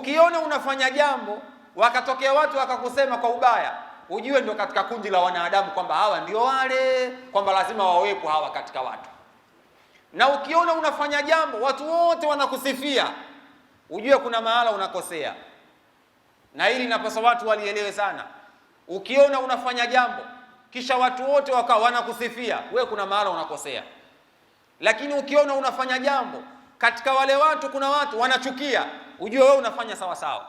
Ukiona unafanya jambo wakatokea watu wakakusema kwa ubaya, ujue ndio katika kundi la wanadamu, kwamba hawa ndio wale, kwamba lazima wawepo hawa katika watu. Na ukiona unafanya jambo watu wote wanakusifia, ujue kuna mahala unakosea. Na hili napaswa watu walielewe sana. Ukiona unafanya jambo kisha watu wote wakawa wanakusifia, wewe kuna mahala unakosea. Lakini ukiona unafanya jambo katika wale watu kuna watu wanachukia, ujue wewe unafanya sawa sawa,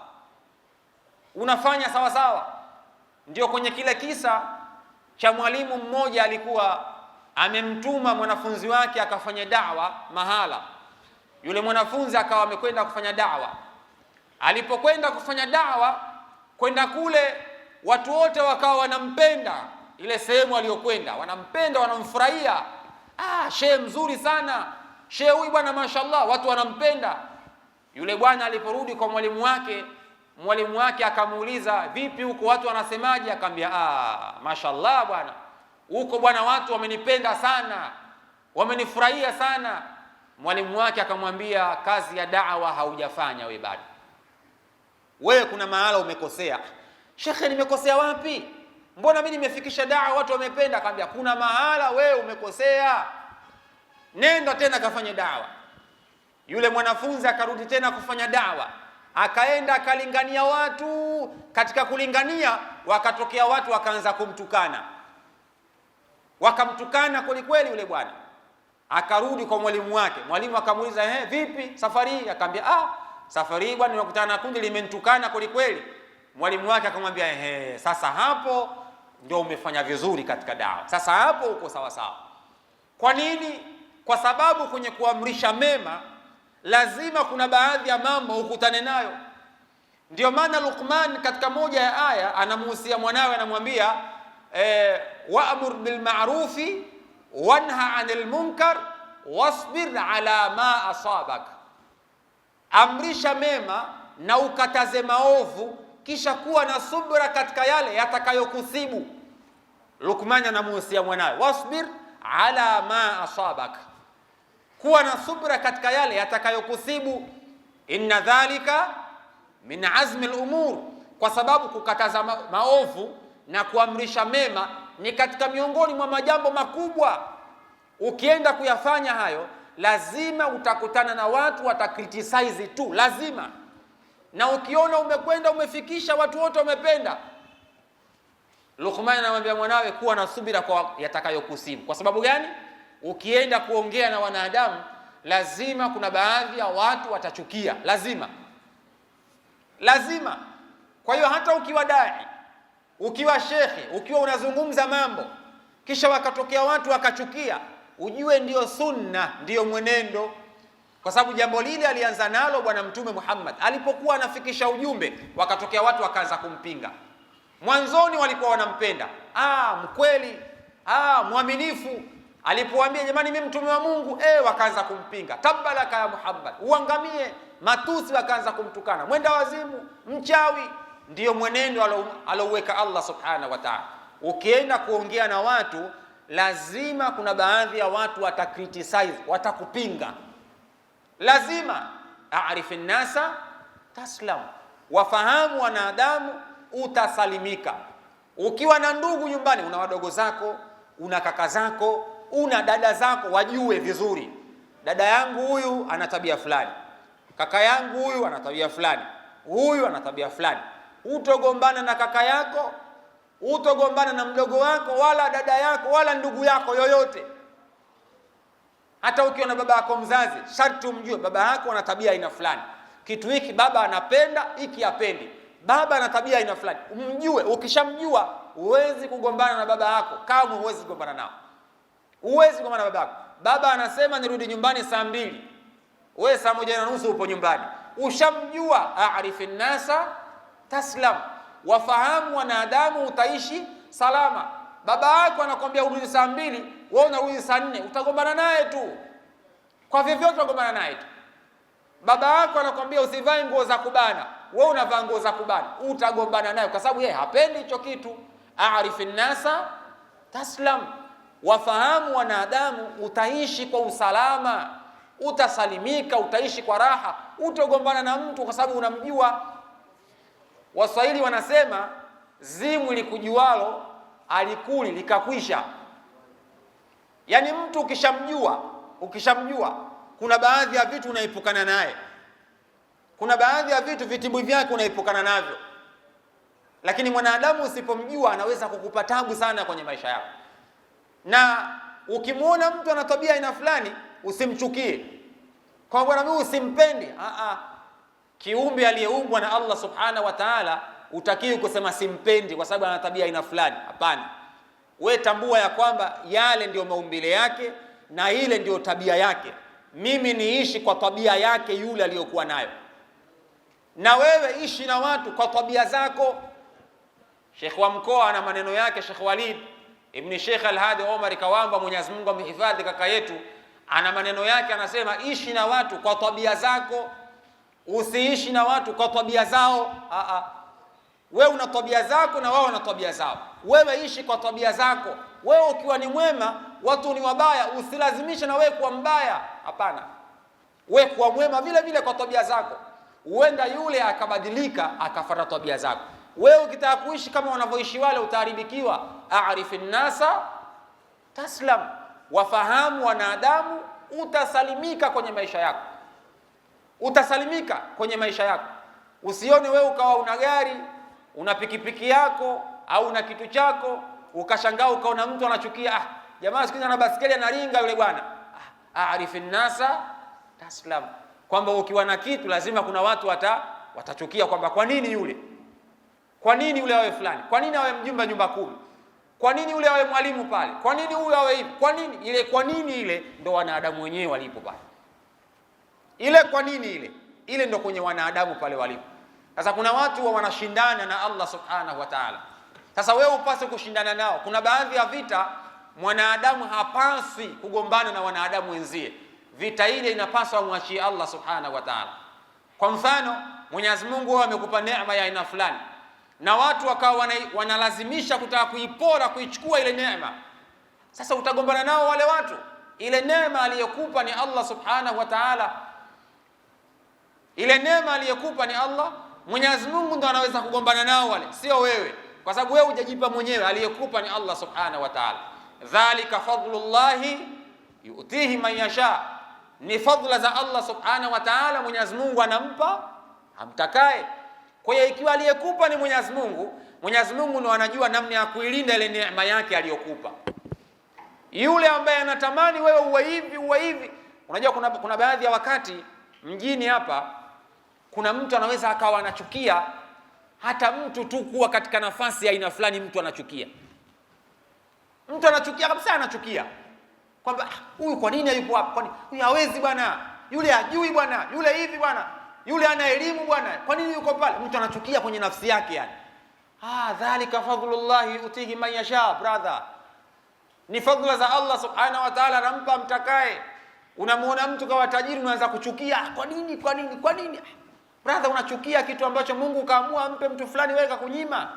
unafanya sawa sawa. Ndio kwenye kile kisa cha mwalimu mmoja alikuwa amemtuma mwanafunzi wake akafanya da'wa mahala. Yule mwanafunzi akawa amekwenda kufanya da'wa. Alipokwenda kufanya da'wa, kwenda kule watu wote wakawa wanampenda ile sehemu aliyokwenda, wanampenda, wanamfurahia. Shehe mzuri sana, shehe huyu bwana, mashallah, watu wanampenda. Yule bwana aliporudi kwa mwalimu wake akamuuliza, vipi huko watu wanasemaje? Akamwambia, mashallah bwana, huko bwana watu wamenipenda sana, wamenifurahia sana. Mwalimu wake akamwambia, kazi ya da'wa haujafanya wewe bado, wewe kuna mahala umekosea. Shekhe, nimekosea wapi? Mbona mimi nimefikisha da'wa watu wamependa? Akamwambia, kuna mahala wewe umekosea, nenda tena kafanye da'wa. Yule mwanafunzi akarudi tena kufanya da'wa, akaenda akalingania watu. Katika kulingania wakatokea watu wakaanza kumtukana, wakamtukana kweli kweli. Yule bwana akarudi kwa mwalimu wake. Mwalimu akamuuliza, vipi safari hii? Akamwambia, safari hii bwana nimekutana na kundi limenitukana kweli kweli. Mwalimu wake akamwambia, sasa hapo ndio umefanya vizuri katika dawa, sasa hapo uko sawa sawa. Kwa nini? Kwa sababu kwenye kuamrisha mema lazima kuna baadhi ya mambo ukutane nayo. Ndio maana Luqman katika moja ya aya anamuhusia mwanawe, anamwambia wa'mur bil ma'rufi wanha 'anil munkar wasbir ala ma asabak, amrisha mema na ukataze maovu, kisha kuwa na subra katika yale yatakayokusibu. Luqman anamuhusia mwanawe, wasbir ala ma asabak, kuwa na subra katika yale yatakayokusibu. Inna dhalika min azmi al-umur, kwa sababu kukataza maovu na kuamrisha mema ni katika miongoni mwa majambo makubwa. Ukienda kuyafanya hayo, lazima utakutana na watu watakriticize tu, lazima. Na ukiona umekwenda umefikisha watu wote wamependa, Luqman anamwambia mwanawe, kuwa na subira kwa yatakayokusibu. Kwa sababu gani? Ukienda kuongea na wanadamu lazima kuna baadhi ya watu watachukia, lazima. Kwa hiyo hata ukiwa dai, ukiwa shekhe, ukiwa unazungumza mambo kisha wakatokea watu wakachukia, ujue ndiyo sunna, ndiyo mwenendo. Kwa sababu jambo lile alianza nalo Bwana Mtume Muhammad alipokuwa anafikisha ujumbe, wakatokea watu wakaanza kumpinga. Mwanzoni walikuwa wanampenda, mkweli, mwaminifu. Alipowaambia jamani mimi mtume wa Mungu, wakaanza kumpinga, tabbalaka ya Muhammad, uangamie. Matusi wakaanza kumtukana, mwenda wazimu, mchawi. Ndiyo mwenendo alouweka Allah subhanahu wa ta'ala. Ukienda kuongea na watu lazima kuna baadhi ya watu watakriticize, watakupinga. Lazima a'rif an-nasa taslam, wafahamu wanadamu utasalimika. Ukiwa na ndugu nyumbani, una wadogo zako, una kaka zako, una dada zako, wajue vizuri, dada yangu huyu ana tabia fulani, kaka yangu huyu ana tabia fulani, huyu ana tabia fulani. Utogombana na kaka yako, utogombana na mdogo wako, wala dada yako, wala ndugu yako yoyote. Hata ukiwa na baba yako mzazi, sharti umjue baba yako ana tabia aina fulani, kitu hiki baba anapenda, hiki hapendi. Baba ana tabia aina fulani, umjue. Ukishamjua huwezi kugombana na baba yako, kama huwezi kugombana nao, huwezi kugombana na baba yako. Baba anasema nirudi nyumbani saa 2, wewe saa 1:30 upo nyumbani. Ushamjua, a'rifin nasa taslam, wafahamu wanadamu utaishi salama. Baba yako anakuambia urudi saa 2, wewe unarudi saa 4, utagombana naye tu, kwa vyovyote utagombana naye tu. Baba yako anakuambia usivae nguo za kubana, wewe unavaa nguo za kubana, utagombana naye kwa sababu yeye hapendi hicho kitu. A'rifin nasa taslam, wafahamu wanadamu utaishi kwa usalama. utasalimika, utaishi kwa raha, utagombana na mtu kwa sababu unamjua. Waswahili wanasema zimu likujualo alikuli likakwisha. Yaani mtu ukishamjua kuna baadhi ya vitu unaepukana naye, kuna baadhi ya vitu vitimbi vyake unaepukana navyo. Lakini mwanadamu usipomjua anaweza kukupa tabu sana kwenye maisha yako. Na ukimwona mtu ana tabia aina fulani usimchukie, kwa bwana mimi usimpendi. Kiumbe aliyeumbwa na Allah subhanahu wa ta'ala utakiwi kusema simpendi kwa sababu ana tabia aina fulani. Hapana, we tambua ya kwamba yale ndio maumbile yake na ile ndio tabia yake. Mimi niishi kwa tabia yake yule aliyokuwa nayo, na wewe ishi na watu kwa tabia zako. Sheikh wa mkoa ana maneno yake, Sheikh Walid ibn Sheikh Al-Hadi Omar Kawamba, Mwenyezi Mungu amhifadhi kaka yetu, ana maneno yake, anasema ishi na watu kwa tabia zako, usiishi na watu kwa tabia zao. Wewe una tabia zako na wao wana tabia zao. Wewe ishi kwa tabia zako. Wewe ukiwa ni mwema, watu ni wabaya, usilazimishe na wewe kuwa mbaya. Hapana, wewe kuwa mwema vile vile kwa tabia zako. Huenda yule akabadilika akafuata tabia zako. Wewe ukitaka kuishi kama wanavyoishi wale utaharibikiwa. A'rifin nasa taslam, wafahamu wanadamu, utasalimika kwenye maisha yako. Utasalimika kwenye maisha yako. Usione wewe ukawa una gari, una pikipiki yako au una kitu chako, ukashangaa ukaona mtu anachukia, jamaa siku hizi ana basikeli anaringa yule bwana. A'rifin nasa taslam, kwamba ukiwa na kitu lazima kuna watu watachukia kwamba kwa nini yule? Kwa nini yule awe fulani? Kwa nini awe mjumbe nyumba kumi? Kwa nini yule awe mwalimu pale? Kwa nini huyu awe hivi? Kwa nini ile? Kwa nini ile? Ndio wanadamu wenyewe walipo pale. Ile kwa nini ile ndio kwenye wanadamu pale walipo. Sasa kuna watu wanashindana na Allah subhanahu wa ta'ala. Sasa wewe upase kushindana nao. Kuna baadhi ya vita mwanadamu hapasi kugombana na wanadamu wenzie. Vita ile inapaswa muachie Allah subhanahu wa ta'ala. Kwa mfano, Mwenyezi Mungu amekupa neema ya aina fulani, na watu wakawa wanalazimisha kutaka kuipora, kuichukua ile neema. Sasa utagombana nao wale watu. Ile neema aliyokupa ni Allah subhanahu wa ta'ala. Ile neema aliyokupa ni Allah. Mwenyezi Mungu ndo anaweza kugombana nao wale, sio wewe, kwa sababu wewe hujajipa mwenyewe. Aliyekupa ni Allah subhanahu wa ta'ala. Dhalika fadlullahi yu'tihi man yasha, ni fadla za Allah subhanahu wa ta'ala. Mwenyezi Mungu anampa amtakaye. Kwa hiyo ikiwa aliyekupa ni Mwenyezi Mungu, Mwenyezi Mungu ndo anajua namna ya kuilinda ile neema yake aliyokupa. Yule ambaye anatamani wewe uwe hivi. Unajua kuna baadhi ya wakati mjini hapa kuna mtu anaweza akawa anachukia hata mtu tu kuwa katika nafasi ya aina fulani. Mtu anachukia kabisa, anachukia kwamba huyu kwa nini yupo hapa? Kwani huyu hawezi bwana, yule hajui bwana, yule hivi bwana, yule ana elimu bwana, kwa nini yuko pale? Mtu anachukia kwenye nafsi yake yani. Dhalika fadlullahi yu'tihi man yasha. Brother, ni fadhila za Allah subhanahu wa ta'ala, anampa mtakaye. Unamuona mtu kawa tajiri unaanza kuchukia, kwa nini? Brother, unachukia kitu ambacho Mungu kaamua ampe mtu fulani, wewe kakunyima.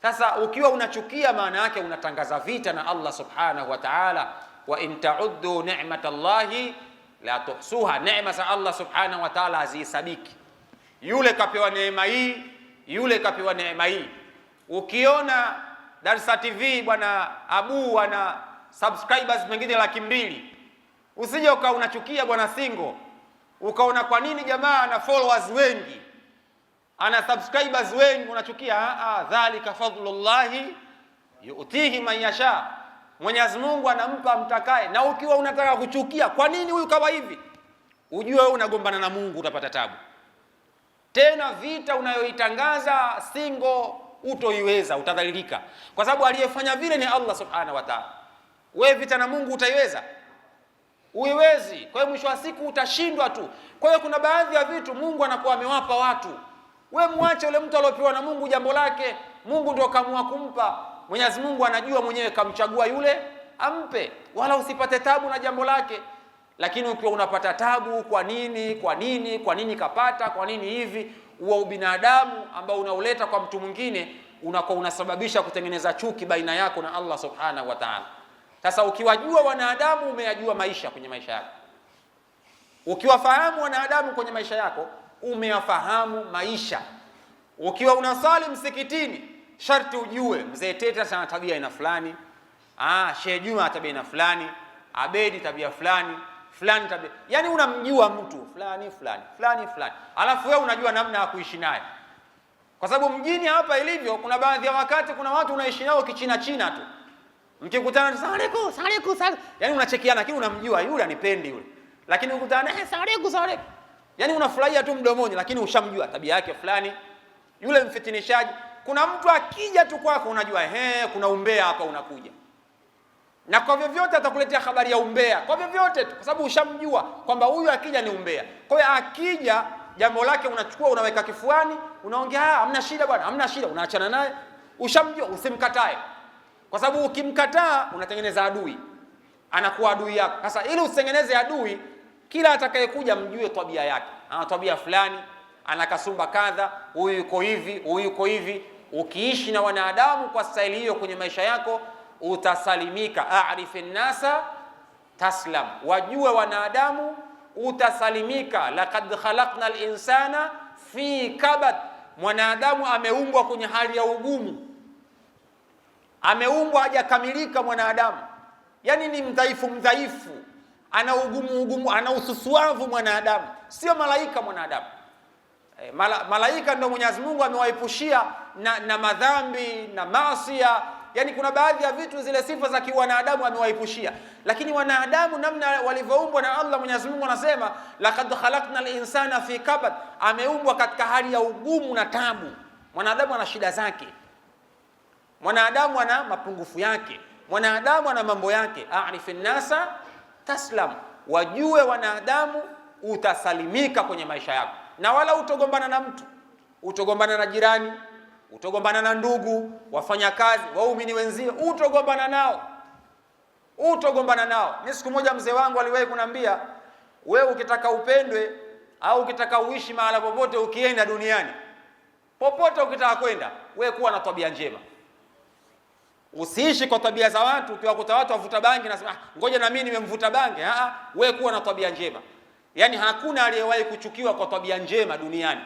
Sasa ukiwa unachukia, maana yake unatangaza vita na Allah subhanahu wa ta'ala. Wa in ta'uddu ni'matallahi la tuhsuha, neema za Allah subhanahu wa ta'ala hazihesabiki. Yule kapewa neema hii, yule kapewa neema hii. Ukiona Darsa TV bwana Abu ana subscribers mengine 200,000, usije ukawa unachukia bwana Singo, ukaona kwa nini jamaa ana followers wengi, ana subscribers wengi, unachukia. Dhalika fadlullahi yu'tihi man yasha, Mwenyezi Mungu anampa mtakaye. Na ukiwa unataka kuchukia kwa nini huyu kawa hivi, ujue wewe unagombana na Mungu, utapata tabu. Tena vita unayoitangaza Singo utoiweza, utadhalilika, kwa sababu aliyefanya vile ni Allah subhanahu wa ta'ala. Wewe vita na Mungu utaiweza? Uiwezi. Kwa hiyo mwisho wa siku utashindwa tu. Kwa hiyo kuna baadhi ya vitu Mungu anakuwa amewapa watu, wewe muache yule mtu aliyopewa na Mungu jambo lake. Mungu ndio kaamua kumpa. Mwenyezi Mungu anajua mwenyewe kamchagua yule ampe, wala usipate tabu na jambo lake. Lakini ukiwa unapata tabu, kwa nini kapata, kwa nini hivi, huo ubinadamu ambao unauleta kwa mtu mwingine unakuwa unasababisha kutengeneza chuki baina yako na Allah subhanahu wa ta'ala. Sasa ukiwajua wanadamu, umeyajua maisha kwenye maisha yako. Ukiwafahamu wanadamu kwenye maisha yako, umewafahamu maisha. Ukiwa unasali msikitini, sharti ujue mzee Teta sana tabia ina fulani, Sheikh Juma ana tabia ina fulani, Abedi tabia fulani, fulani tabia. Yaani unamjua mtu fulani fulani fulani fulani. Alafu wewe unajua namna ya kuishi naye. Kwa sababu mjini hapa ilivyo, kuna baadhi ya wakati kuna watu unaishi nao kichina china tu. Mkikutana salamu alaykum, yaani unachekiana lakini unamjua yule anipendi yule. Lakini ukutana salamu alaykum. Yaani unafurahia tu mdomoni lakini ushamjua tabia yake fulani. Yule mfitinishaji, kuna mtu akija tu kwako unajua kuna umbea hapa unakuja. Na kwa vyovyote atakuletea habari ya umbea, kwa vyovyote tu, kwa sababu ushamjua kwamba huyu akija ni umbea. Kwa hiyo akija jambo lake unachukua unaweka kifuani, unaongea hamna shida bwana, hamna shida, unaachana naye. Ushamjua, usimkatae. Kwa sababu ukimkataa unatengeneza adui. Anakuwa adui yako. Sasa ili usitengeneze adui, kila atakayekuja mjue tabia yake. Ana tabia fulani, ana kasumba kadha, huyu yuko hivi, huyu yuko hivi. Ukiishi na wanadamu kwa staili hiyo kwenye maisha yako, utasalimika. A'rifin nasa taslam, wajue wanadamu utasalimika. Laqad khalaqna al-insana fi kabad, mwanadamu ameumbwa kwenye hali ya ugumu, ameumbwa hajakamilika mwanadamu, yani ni mdhaifu, ana ugumu, ana ususuavu mwanadamu, sio malaika mwanadamu. Malaika ndio Mwenyezi Mungu amewaepushia na madhambi na maasiya. Yani kuna baadhi ya vitu zile sifa za kiwanadamu amewaepushia, lakini wanadamu namna walivyoumbwa na Allah, Mwenyezi Mungu anasema laqad khalaqna al-insana fi kabad, ameumbwa katika hali ya ugumu na tabu. Mwanadamu ana shida zake, mwanadamu ana mapungufu yake, mwanadamu ana mambo yake. A'rifin nasa taslam, wajue wanadamu utasalimika kwenye maisha yako, na wala utogombana na mtu, utogombana na jirani, utogombana na ndugu, wafanya kazi, waumini wenzio, utogombana nao. Ni siku moja mzee wangu aliwahi kuniambia, wewe ukitaka upendwe au ukitaka uishi mahala popote ukienda duniani, popote ukitaka kwenda, wewe kuwa na tabia njema. Usiishi kwa tabia za watu. Ukiwakuta watu wavuta bangi nasema ngoja na mimi nimemvuta bangi. Wewe kuwa na tabia njema. Yaani hakuna aliyewahi kuchukiwa kwa tabia njema duniani.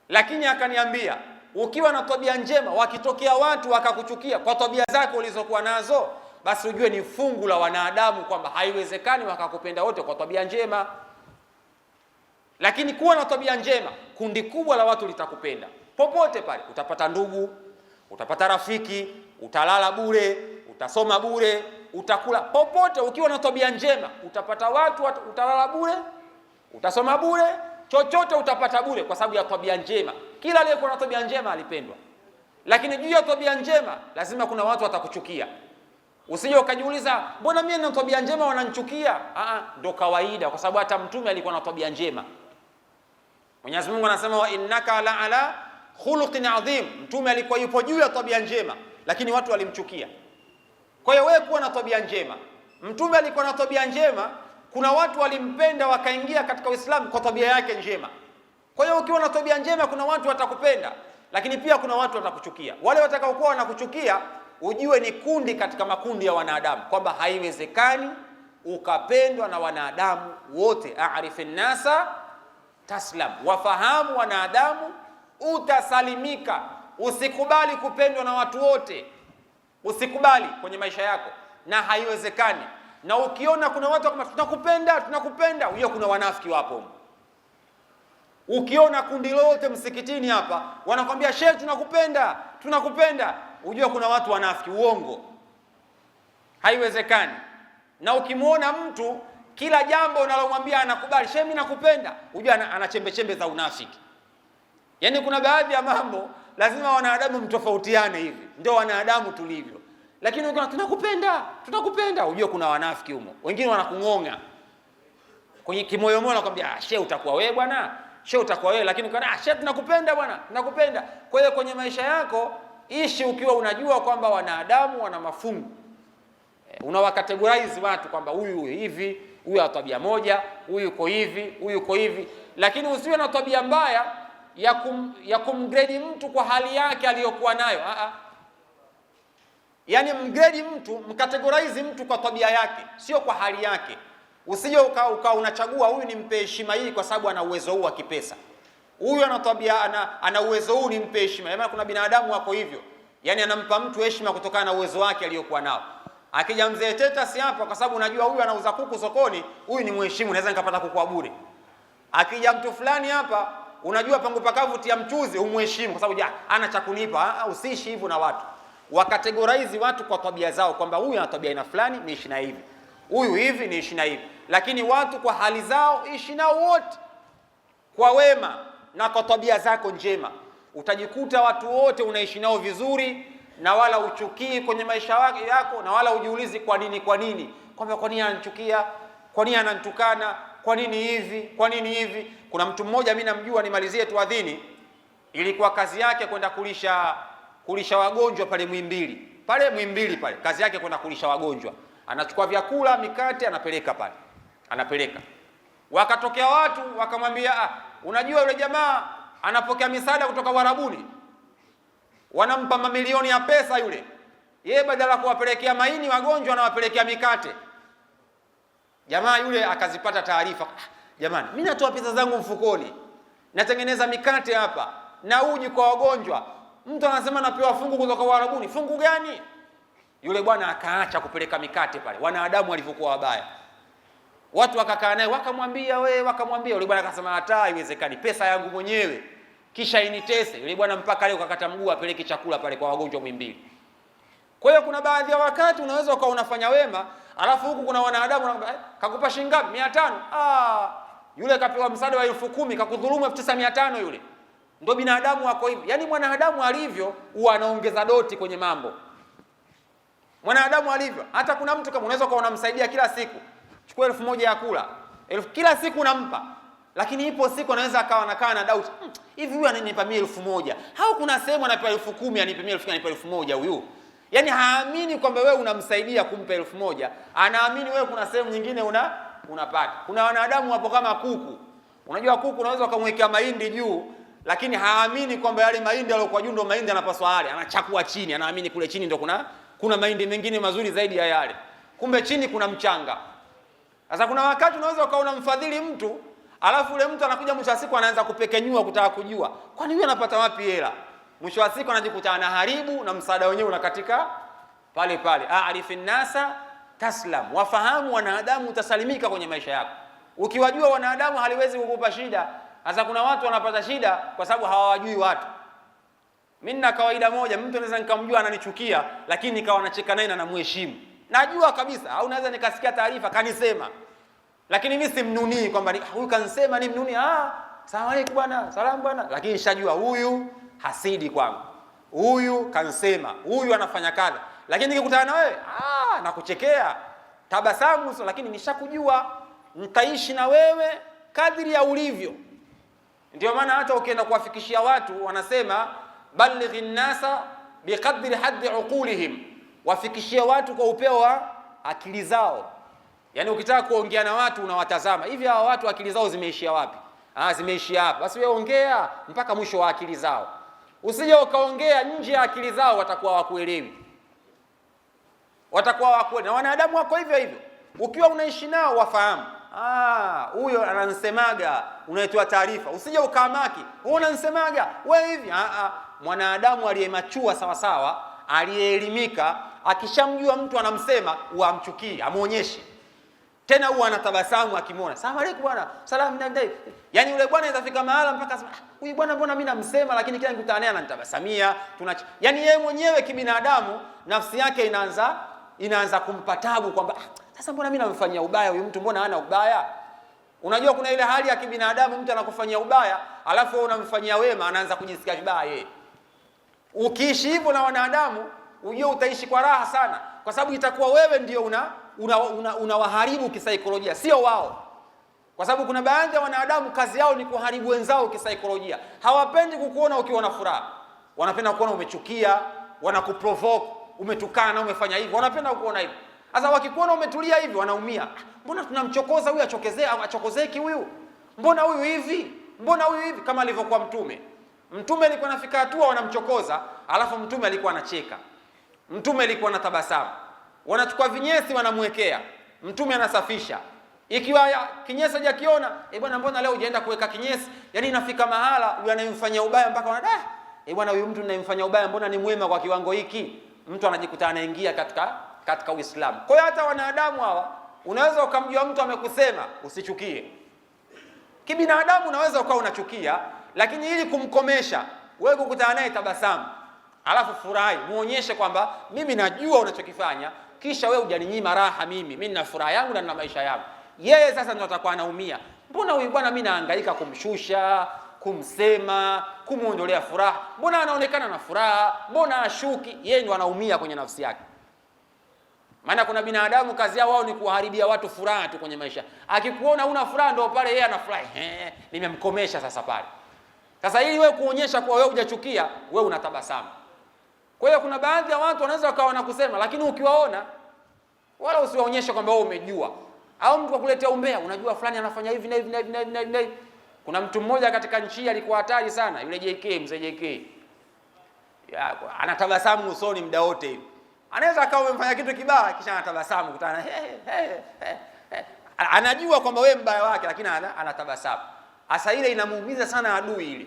Lakini akaniambia, ukiwa na tabia njema, wakitokea watu wakakuchukia kwa tabia zako ulizokuwa nazo, basi ujue ni fungu la wanadamu kwamba haiwezekani wakakupenda wote kwa tabia njema. Lakini kuwa na tabia njema, kundi kubwa la watu litakupenda. Popote pale utapata ndugu, utapata rafiki, utalala bure, utasoma bure, utakula popote. Ukiwa na tabia njema utapata watu, utalala bure, utasoma bure, chochote utapata bure kwa sababu ya tabia njema. Kila aliyekuwa na tabia njema alipendwa. Lakini juu ya tabia njema lazima kuna watu watakuchukia. Usije ukajiuliza mbona mimi nina tabia njema wananichukia? Ndio kawaida, kwa sababu hata mtume alikuwa na tabia njema. Mwenyezi Mungu anasema wa innaka la ala khuluqin adhim, mtume alikuwa yupo juu ya tabia njema, lakini watu walimchukia. Kwa hiyo wewe kuwa na tabia njema. Mtume alikuwa na tabia njema, kuna watu walimpenda wakaingia katika Uislamu kwa tabia yake njema. Kwa hiyo ukiwa na tabia njema kuna watu watakupenda, lakini pia kuna watu watakuchukia. Wale watakaokuwa wanakuchukia ujue ni kundi katika makundi ya wanadamu, kwamba haiwezekani ukapendwa na wanadamu wote. A'rifin nasa taslam, wafahamu wanadamu utasalimika. Usikubali kupendwa na watu wote, usikubali kwenye maisha yako, na haiwezekani. Na ukiona kuna watu kama tunakupenda, ujue kuna wanafiki wapo. Ukiona kundi lote msikitini hapa wanakwambia sheikh tunakupenda, ujue kuna watu wanafiki. Uongo, haiwezekani. Na ukimuona mtu kila jambo unalomwambia anakubali, sheikh mimi nakupenda, ujue ana chembe za unafiki. Yaani kuna baadhi ya mambo lazima wanadamu mtofautiane, hivi ndio wanadamu tulivyo. Lakini ukiona tunakupenda, ujue kuna wanafiki humo. Wengine wanakung'onga kwenye kimoyo moyo, anakuambia sheikh utakuwa wewe bwana, sheikh utakuwa wewe, lakini ukiona sheikh tunakupenda bwana, tunakupenda. Kwa hiyo kwenye maisha yako ishi ukiwa unajua kwamba wanadamu wana mafungu. Unawakategorize watu kwamba huyu hivi, huyu ana tabia moja, huyu yuko hivi, huyu yuko hivi. Lakini usiwe na tabia mbaya ya kumgrade mtu kwa hali yake aliyokuwa nayo. Yaani mgrade mtu, mkategorize mtu kwa tabia yake, sio kwa hali yake. Usije unachagua huyu nimpe heshima hii kwa sababu ana uwezo huu wa kipesa, huyu ana tabia, ana uwezo huu nimpe heshima. Maana kuna binadamu wako hivyo, yani anampa mtu heshima kutokana na uwezo wake aliyokuwa nao. Akija mzee Tetas hapa, kwa sababu unajua huyu anauza kuku sokoni, huyu ni mheshimu, naweza nikapata kuku bure. Akija mtu fulani hapa, unajua pangu pakavu tia mchuzi, umheshimu kwa sababu ana cha kunipa. Usiishi hivyo na watu. Wakategorize watu kwa tabia zao, kwamba huyu ana tabia ina fulani, niishi na hivi. Huyu hivi, niishi na hivi. Lakini watu kwa hali zao, ishi nao wote kwa wema na kwa tabia zako njema. Utajikuta watu wote unaishi nao vizuri, na wala uchukii kwenye maisha yako, na wala ujiulizi kwa nini, kwamba kwa nini ananichukia, kwa nini ananitukana, kwa nini hivi. Kuna mtu mmoja mimi namjua, nimalizie tu adhini, ilikuwa kazi yake kwenda kulisha wagonjwa pale Muhimbili pale, kazi yake kwenda kulisha wagonjwa. Anachukua vyakula, mikate, anapeleka. Wakatokea watu wakamwambia, unajua yule jamaa anapokea misaada kutoka Warabuni, wanampa mamilioni ya pesa yule. Yeye badala ya kuwapelekea maini wagonjwa anawapelekea mikate. Jamaa yule akazipata taarifa, jamani, mimi natoa pesa zangu mfukoni, natengeneza mikate hapa na uji kwa wagonjwa. Mtu anasema napewa fungu kutoka Warabuni. Fungu gani? Yule bwana akaacha kupeleka mikate pale. Wanadamu walivyokuwa wabaya. Watu wakakaa naye wakamwambia yule bwana akasema hata haiwezekani, pesa yangu mwenyewe kisha initese. Yule bwana mpaka leo kakata mguu apeleke chakula pale kwa wagonjwa Muhimbili. Kwa hiyo kuna baadhi ya wakati unaweza ukawa unafanya wema, alafu huku kuna wanadamu kakupa shilingi ngapi? 500. Yule kapewa msaada wa 10,000 kakudhulumu 9,500 yule. Ndio binadamu wako hivyo. Yaani mwanadamu alivyo huwa anaongeza doti kwenye mambo. Mwanadamu alivyo. Hata kuna mtu kama unaweza kuwa unamsaidia kila siku, chukua 1,000 ya kula, kila siku unampa. Lakini ipo siku anaweza akawa anakaa na doubt, hivi huyu ananipa 1,000, au kuna sehemu anapewa 10,000 anipe 1,000 anipe 1,000 huyu? Yaani haamini kwamba wewe unamsaidia kumpa 1,000, anaamini wewe kuna sehemu nyingine unapata. Kuna wanadamu wapo kama kuku. Unajua kuku unaweza ukamwekea mahindi juu, lakini haamini kwamba yale mahindi yaliyokuwa juu ndio mahindi anapaswa yale, anachakua chini, anaamini kule chini ndio kuna mahindi mengine mazuri zaidi ya yale. Kumbe chini kuna mchanga. Sasa kuna wakati unaweza ukaona mfadhili mtu, alafu yule mtu anakuja mwisho wa siku anaanza kupekenyua kutaka kujua, kwani huyu anapata wapi hela? Mwisho wa siku anajikuta anaharibu na msaada wenyewe unakatika pale. Arifin nasa taslam, wafahamu wanadamu utasalimika kwenye maisha yako. Ukiwajua wanadamu haliwezi kukupa shida. Sasa kuna watu wanapata shida kwa sababu hawajui watu. Mimi na kawaida moja, mtu anaweza nikamjua ananichukia, lakini nikawa nacheka naye na namheshimu. Najua kabisa, au naweza nikasikia taarifa kanisema, lakini mimi simnunii kwamba huyu kanisema ni mnuni. Asalamu alaykum bwana, salamu bwana, lakini nishajua huyu hasidi kwangu, huyu kanisema, huyu anafanya kadha. Lakini nikikutana na wewe nakuchekea, tabasamu, lakini nishakujua, nitaishi na wewe kadri ya ulivyo. Ndio maana hata ukienda kuwafikishia watu wanasema balighin nasa biqadri haddi uqulihim, wafikishie watu kwa upeo wa akili zao. Yaani ukitaka kuongea na watu unawatazama, hivi hawa watu akili zao zimeishia wapi? Zimeishia hapa. Basi wewe ongea mpaka mwisho wa akili zao. Usije ukaongea nje ya akili zao, watakuwa hawakuelewi. Na wanadamu wako hivyo. Ukiwa unaishi nao wafahamu, huyo ananisemaga, unaitoa taarifa. Usije ukamaki, wewe unanisemaga, wewe hivi. Mwanadamu aliyemachua sawa sawa, aliyeelimika, akishamjua mtu anamsema, uamchukii, amuonyeshe. Tena huwa anatabasamu akimwona. Asalamu alaykum bwana. Salamu ndai. Yaani yule bwana itafika mahala mpaka asema, huyu bwana mbona mimi namsema lakini kila nikutana naye ananitabasamia. Yaani yeye mwenyewe kibinadamu nafsi yake inaanza kumpa tabu kwamba sasa mbona mimi namfanyia ubaya huyu mtu, mbona hana ubaya? Unajua kuna ile hali ya kibinadamu, mtu anakufanyia ubaya, alafu wewe unamfanyia wema, anaanza kujisikia vibaya yeye. Ukiishi hivyo na wanadamu, ujue utaishi kwa raha sana, kwa sababu itakuwa wewe ndio unawaharibu kisaikolojia, sio wao. Kwa sababu kuna baadhi ya wanadamu kazi yao ni kuharibu wenzao kisaikolojia. Hawapendi kukuona ukiwa na furaha. Wanapenda kukuona umechukia, wanakuprovoke, umetukana, umefanya hivi. Wanapenda kukuona hivi. Sasa wakikuona umetulia hivi wanaumia. Mbona tunamchokoza huyu, achokozeki huyu? Mbona huyu hivi? Kama alivyokuwa Mtume. Mtume alikuwa anafika hatua wanamchokoza, alafu Mtume alikuwa anacheka. Mtume alikuwa anatabasamu. Wanachukua vinyesi wanamwekea. Mtume anasafisha. Ikiwa kinyesi hajakiona, bwana mbona leo hujaenda kuweka kinyesi? Yani inafika mahala yule anayemfanyia ubaya mpaka wana bwana huyu mtu ninayemfanyia ubaya mbona ni mwema kwa kiwango hiki? Mtu anajikuta anaingia katika Uislamu. Kwa hiyo hata wanadamu hawa unaweza ukamjua mtu amekusema usichukie. Kibinadamu unaweza ukawa unachukia, lakini ili kumkomesha wewe kukutana naye tabasamu, alafu furahi, muonyeshe kwamba mimi najua unachokifanya, kisha wewe hujaninyima raha mimi nina furaha yangu na nina maisha yangu. Yeye sasa ndio atakuwa anaumia. Mbona huyu bwana mimi nahangaika kumshusha, kumsema, kumuondolea furaha. Mbona anaonekana na furaha? Mbona ashuki? Yeye ndio anaumia kwenye nafsi yake. Maana kuna binadamu kazi yao wao ni kuharibia watu furaha tu kwenye maisha. Akikuona una furaha ndio pale yeye anafurahi. Nimemkomesha sasa pale. Sasa ili wewe kuonyesha kuwa wewe hujachukia, wewe unatabasamu. Kwa hiyo kuna baadhi ya watu wanaweza wakawa wanakusema, lakini ukiwaona wala usiwaonyeshe kwamba wewe umejua. Au mtu akuletea umbea, unajua fulani anafanya hivi na hivi na hivi na hivi na hivi. Kuna mtu mmoja katika nchi alikuwa hatari sana, yule JK, mzee JK. Anatabasamu usoni muda wote hivi. Anaweza akawa umemfanya kitu kibaya kisha anatabasamu kutana. Anajua kwamba wewe mbaya wake lakini anatabasamu. Asa ile inamuumiza sana adui ile.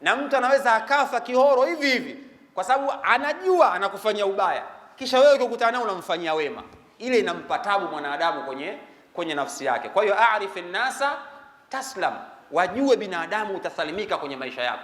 Na mtu anaweza akafa kihoro hivi hivi kwa sababu anajua anakufanyia ubaya. Kisha wewe ukikutana naye unamfanyia wema. Ile inampa taabu mwanadamu kwenye nafsi yake. Kwa hiyo aarifi nasa taslam, wajue binadamu utasalimika kwenye maisha yako.